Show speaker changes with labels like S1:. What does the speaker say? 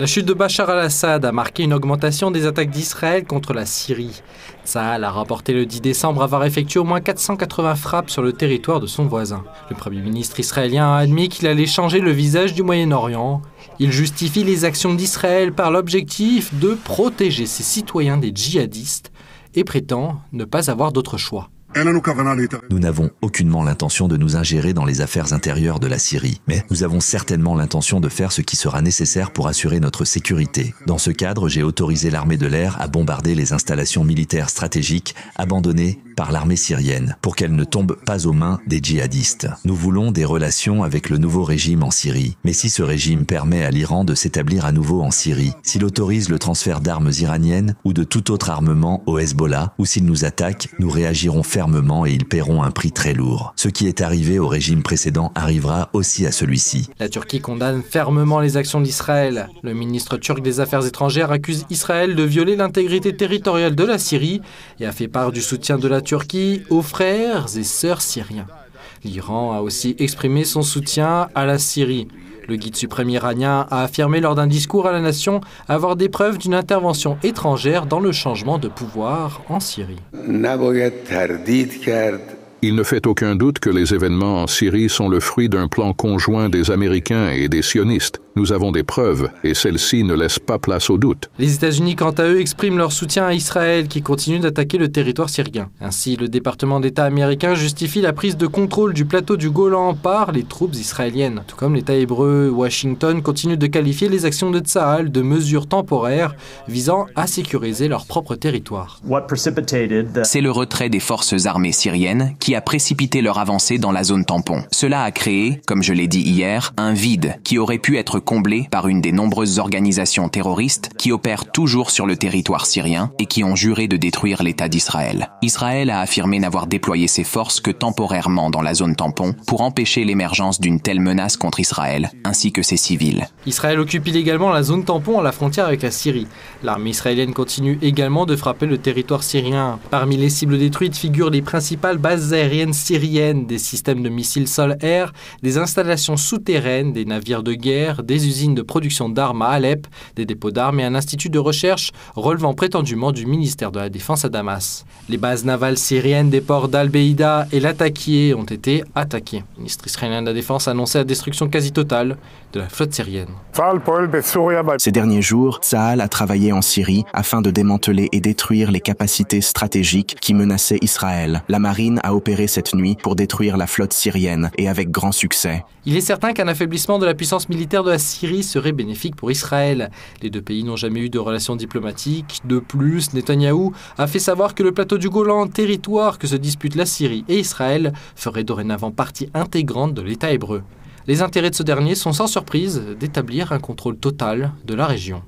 S1: La chute de Bachar al-Assad a marqué une augmentation des attaques d'Israël contre la Syrie. Tsahal a rapporté le 10 décembre avoir effectué au moins 480 frappes sur le territoire de son voisin. Le Premier ministre israélien a admis qu'il allait changer le visage du Moyen-Orient. Il justifie les actions d'Israël par l'objectif de protéger ses citoyens des djihadistes et prétend ne pas avoir d'autre choix.
S2: Nous n'avons aucunement l'intention de nous ingérer dans les affaires intérieures de la Syrie, mais nous avons certainement l'intention de faire ce qui sera nécessaire pour assurer notre sécurité. Dans ce cadre, j'ai autorisé l'armée de l'air à bombarder les installations militaires stratégiques abandonnées par l'armée syrienne pour qu'elles ne tombent pas aux mains des djihadistes. Nous voulons des relations avec le nouveau régime en Syrie, mais si ce régime permet à l'Iran de s'établir à nouveau en Syrie, s'il autorise le transfert d'armes iraniennes ou de tout autre armement au Hezbollah, ou s'il nous attaque, nous réagirons fermement et ils paieront un prix très lourd. Ce qui est arrivé au régime précédent arrivera aussi à celui-ci.
S1: La Turquie condamne fermement les actions d'Israël. Le ministre turc des Affaires étrangères accuse Israël de violer l'intégrité territoriale de la Syrie et a fait part du soutien de la Turquie aux frères et sœurs syriens. L'Iran a aussi exprimé son soutien à la Syrie. Le guide suprême iranien a affirmé lors d'un discours à la nation avoir des preuves d'une intervention étrangère dans le changement de pouvoir en Syrie.
S3: Il ne fait aucun doute que les événements en Syrie sont le fruit d'un plan conjoint des Américains et des sionistes. Nous avons des preuves et celles-ci ne laissent pas place au doute.
S1: Les États-Unis, quant à eux, expriment leur soutien à Israël qui continue d'attaquer le territoire syrien. Ainsi, le département d'État américain justifie la prise de contrôle du plateau du Golan par les troupes israéliennes. Tout comme l'État hébreu, Washington continue de qualifier les actions de Tsahal de mesures temporaires visant à sécuriser leur propre territoire.
S4: C'est le retrait des forces armées syriennes qui a précipité leur avancée dans la zone tampon. Cela a créé, comme je l'ai dit hier, un vide qui aurait pu être comblé par une des nombreuses organisations terroristes qui opèrent toujours sur le territoire syrien et qui ont juré de détruire l'État d'Israël. Israël a affirmé n'avoir déployé ses forces que temporairement dans la zone tampon pour empêcher l'émergence d'une telle menace contre Israël, ainsi que ses civils.
S1: Israël occupe illégalement la zone tampon à la frontière avec la Syrie. L'armée israélienne continue également de frapper le territoire syrien. Parmi les cibles détruites figurent les principales bases aériennes syriennes, des systèmes de missiles sol-air, des installations souterraines, des navires de guerre, des usines de production d'armes à Alep, des dépôts d'armes et un institut de recherche relevant prétendument du ministère de la Défense à Damas. Les bases navales syriennes des ports d'Al-Beïda et Latakia ont été attaquées. Le ministre israélien de la Défense a annoncé la destruction quasi totale de la flotte syrienne.
S5: Ces derniers jours, Tsahal a travaillé en Syrie afin de démanteler et détruire les capacités stratégiques qui menaçaient Israël. La marine a opéré cette nuit pour détruire la flotte syrienne et avec grand succès.
S1: Il est certain qu'un affaiblissement de la puissance militaire de la Syrie serait bénéfique pour Israël. Les deux pays n'ont jamais eu de relations diplomatiques. De plus, Netanyahou a fait savoir que le plateau du Golan, territoire que se disputent la Syrie et Israël, ferait dorénavant partie intégrante de l'État hébreu. Les intérêts de ce dernier sont sans surprise d'établir un contrôle total de la région.